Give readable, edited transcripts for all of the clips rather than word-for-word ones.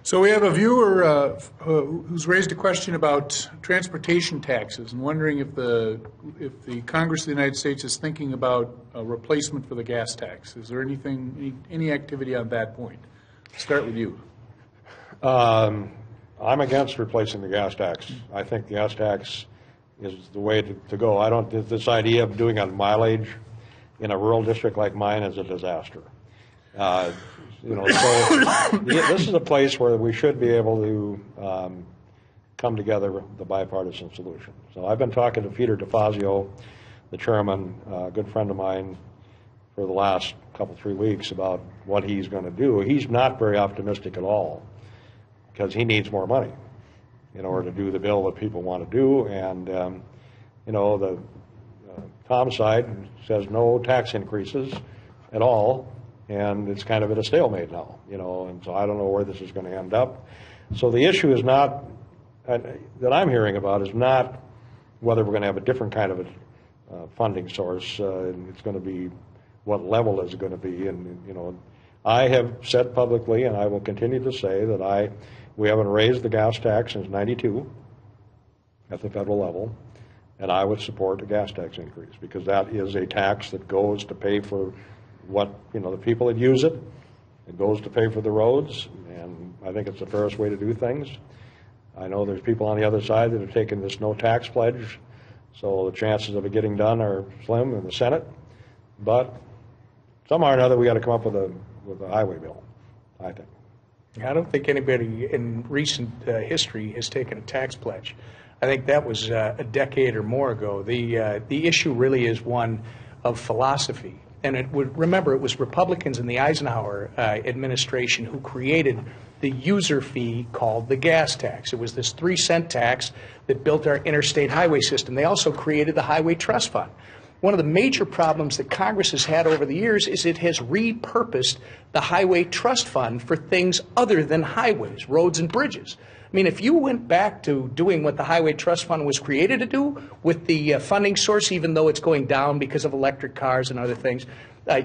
So we have a viewer who's raised a question about transportation taxes and wondering if the Congress of the United States is thinking about a replacement for the gas tax. Is there any activity on that point? Start with you. I'm against replacing the gas tax. I think the gas tax is the way to go. I don't. This idea of doing a mileage in a rural district like mine is a disaster. So this is a place where we should be able to come together with the bipartisan solution. So I've been talking to Peter DeFazio, the chairman, a good friend of mine, for the last 3 weeks about what he's going to do. He's not very optimistic at all because he needs more money in order to do the bill that people want to do. And, the Tom's side says no tax increases at all. And it's kind of at a stalemate now, and so I don't know where this is going to end up. So the issue is not, that I'm hearing about, is not whether we're going to have a different kind of a funding source. It's going to be what level is it going to be. And, I have said publicly, and I will continue to say, that we haven't raised the gas tax since '92 at the federal level, and I would support a gas tax increase because that is a tax that goes to pay for what, the people that use it. It goes to pay for the roads, and I think it's the fairest way to do things. I know there's people on the other side that have taken this no tax pledge, so the chances of it getting done are slim in the Senate. But somehow or another, we got to come up with a highway bill, I think. I don't think anybody in recent history has taken a tax pledge. I think that was a decade or more ago. The issue really is one of philosophy. And remember, it was Republicans in the Eisenhower administration who created the user fee called the gas tax. It was this 3-cent tax that built our interstate highway system. They also created the Highway Trust Fund. One of the major problems that Congress has had over the years is it has repurposed the Highway Trust Fund for things other than highways, roads, and bridges. I mean, if you went back to doing what the Highway Trust Fund was created to do with the funding source, even though it's going down because of electric cars and other things,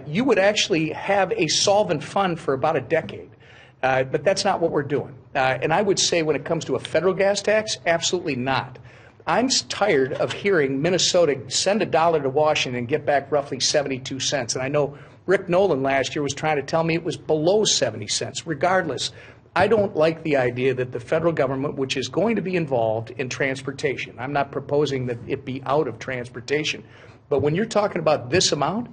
you would actually have a solvent fund for about a decade. But that's not what we're doing. And I would say when it comes to a federal gas tax, absolutely not. I'm tired of hearing Minnesota send $1 to Washington and get back roughly 72 cents. And I know Rick Nolan last year was trying to tell me it was below 70 cents. Regardless, I don't like the idea that the federal government, which is going to be involved in transportation, I'm not proposing that it be out of transportation, but when you're talking about this amount,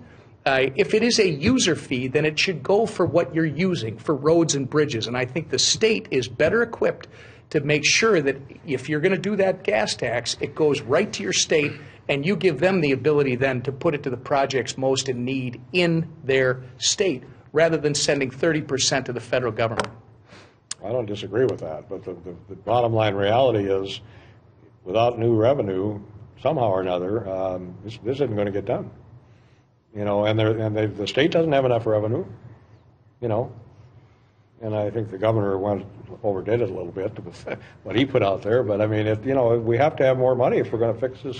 if it is a user fee, then it should go for what you're using, for roads and bridges. And I think the state is better equipped to make sure that if you're going to do that gas tax, it goes right to your state, and you give them the ability then to put it to the projects most in need in their state, rather than sending 30% to the federal government. I don't disagree with that, but the bottom line reality is, without new revenue, somehow or another, this isn't going to get done. And the state doesn't have enough revenue, and I think the governor overdid it a little bit with what he put out there. But I mean, we have to have more money if we're going to fix this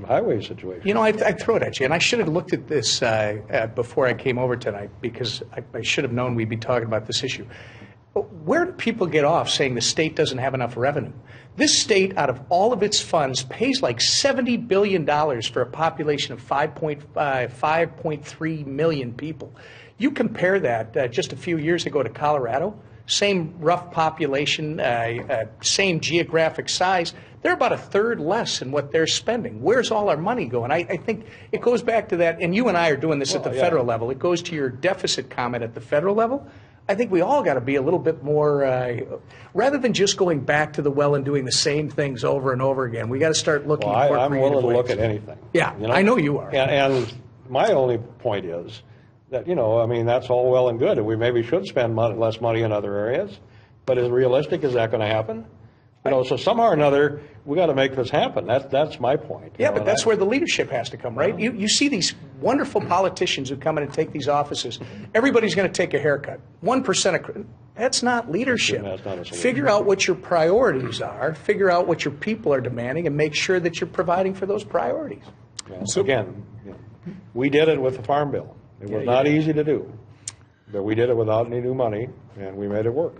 highway situation. I throw it at you, and I should have looked at this before I came over tonight because I should have known we'd be talking about this issue. Where do people get off saying the state doesn't have enough revenue? This state, out of all of its funds, pays like $70 billion for a population of 5.3 million people. You compare that just a few years ago to Colorado, same rough population, same geographic size. They're about a third less in what they're spending. Where's all our money going? I think it goes back to that, and you and I are doing this at the federal level. It goes to your deficit comment at the federal level. I think we all got to be a little bit more, rather than just going back to the well and doing the same things over and over again. We got to start looking at more creative ways. I'm willing to look at anything. Yeah, I know you are. And my only point is that, that's all well and good, and we maybe should spend less money in other areas, but is realistic, is that going to happen? So somehow or another, we got to make this happen. That's my point. Yeah, but that's where the leadership has to come, right? You see these wonderful politicians who come in and take these offices. Everybody's going to take a haircut. 1% of that's not leadership. That's not a solution. Figure out what your priorities are. Figure out what your people are demanding, and make sure that you're providing for those priorities. Yeah. So again, we did it with the Farm Bill. It was not easy to do, but we did it without any new money, and we made it work.